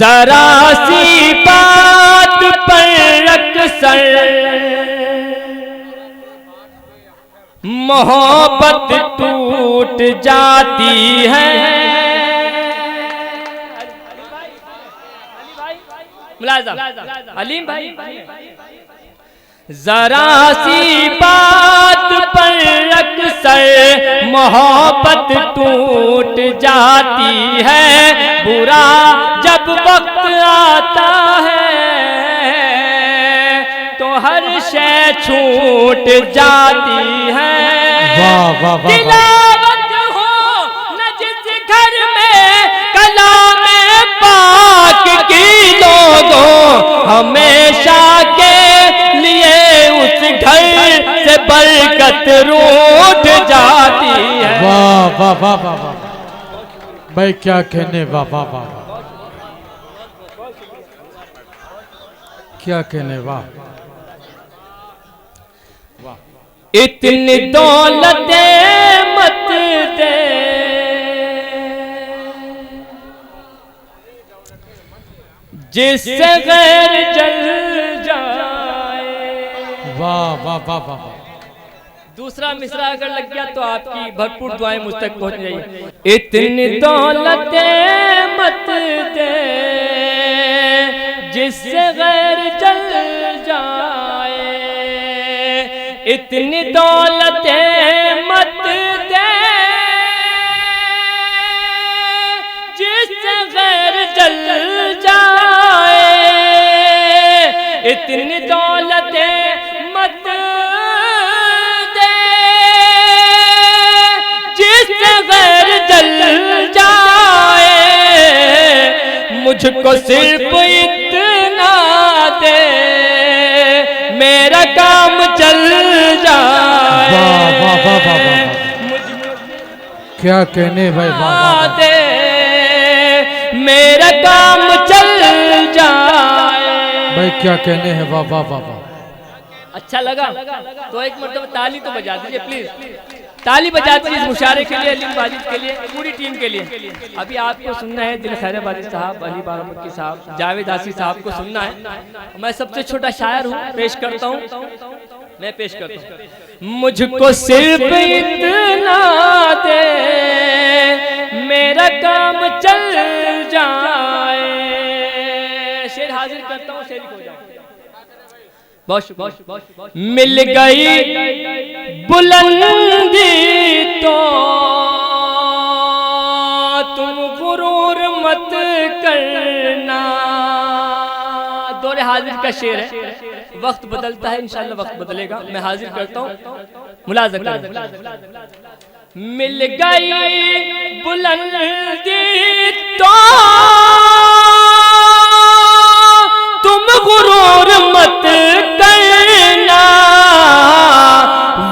जरा सी बात पर अक्सर मोहब्बत टूट जाती है। अलीम भाई, जरा सी बात पर अक्सर मोहब्बत टूट जाती है। बुरा जब वक्त आता है तो हर शय छूट जाती है। वाह वाह वाह। तिलावत हो न जिस घर में कलाम पाक की लोगों हमेशा के लिए उस घर से बरकत रूठ जाती है। वाह वाह वाह वाह वाह भाई, क्या कहने, वाह वाह वाह, क्या कहने, वाह। इतनी दौलतें मत दे जिससे गैर जल जाए। वाह वाह वाह वाह। दूसरा मिसरा अगर लग गया तो आपकी भरपूर दुआएं मुझ तक पहुंच जाएगी। इतनी दौलतें मत दे जिससे गैर जल जाए। इतनी दौलतें मत दे जिससे गैर जल जाए। इतनी दौलतें मत दे जिससे गैर जल जाए। मुझको सिर्फ इतना दे मेरा काम चल जाए। वाह वाह वाह वाह वाह, क्या कहने भाई, वाह वाह दे मेरा काम चल जाए। भाई, क्या कहने हैं, वाह वाह वाह वाह। अच्छा लगा तो एक मरतबा ताली तो बजा दीजिए प्लीज। ताली बजा दीजिए इस मुशारे के लिए, अलीम बाजिद के लिए, पूरी टीम के लिए। अभी आपको सुनना है दिल खैर बाजिद साहब, अली बारामक्की साहब, जावेद आसी साहब को सुनना है। मैं सबसे छोटा शायर हूँ, पेश करता हूँ, मैं पेश करता हूँ। मुझको सिर्फ इतना दे मेरा काम चल जाए। शेर हाजिर करता हूँ, शेर हो जाए। मिल गई बुलंदी तो तुम गुरूर मत करना। दौरे हाजिर का शेर है, वक्त बदलता है, इंशाल्लाह वक्त बदलेगा। मैं हाजिर करता हूँ, मुलाज़ा करें। मिल गई बुलंदी तो तुम गुरूर मत करना।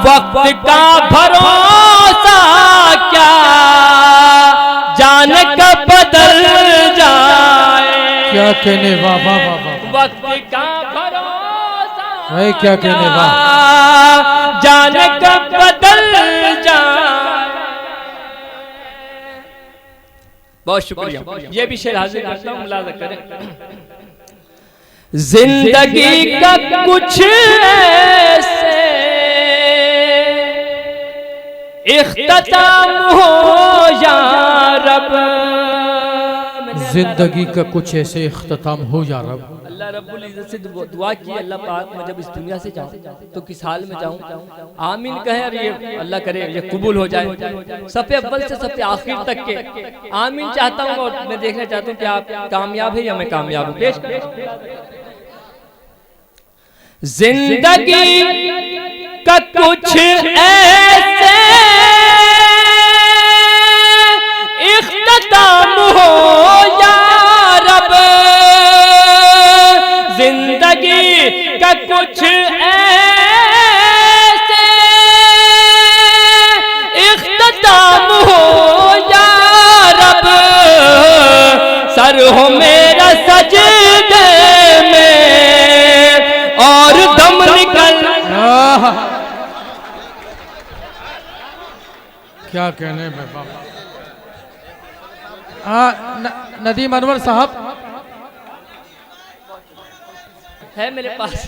वक्त का भरोसा क्या जाने कब बदल जाए। क्या कहने, वाह वाह वाह वाह। वक्त का भरोसा भाई, क्या कहने, वाह। जाने कब बदल जाए। बहुत शुक्रिया। ये भी शेर हाजिर करता हूँ, मुलाज़ा करें। जिंदगी का कुछ ऐसे इख्तिताम हो या रब। जिंदगी का कुछ ऐसे इख्तिताम हो या रब। अल्लाह रब्बुल इज्जत से दुआ की, अल्लाह पाक मैं जब इस दुनिया से जाऊं तो किस हाल में जाऊं, आमीन कहें। और ये अल्लाह करे ये कबूल हो जाए। सफ़े अव्वल से सफ़े आखिर तक के आमीन चाहता हूं। और मैं देखना चाहता हूं कि आप कामयाब है या मैं कामयाब हूं। पेश जिंदगी का कुछ ऐसे इख्तिताम हो या रब। जिंदगी का कुछ ऐसे इख्तिताम हो या रब। सर हो मेरा सजदे में और दम निकल। क्या कहने में बाबा। नदीम अनवर साहब, है मेरे पास,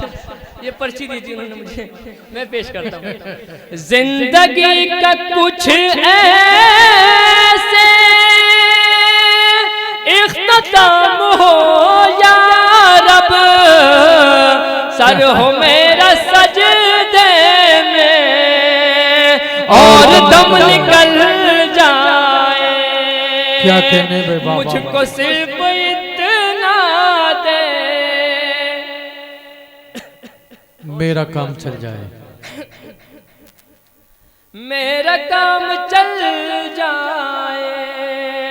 ये पर्ची दी थी उन्होंने मुझे, मैं पेश करता हूँ। जिंदगी का कुछ ऐसे इख्तिताम हो या रब, सर हो मेरा सजदे में और दम निकल जाए। क्या कहने भाई बाबा, मुझको सिर्फ इतना दे, मेरा काम चल जाए। मेरा काम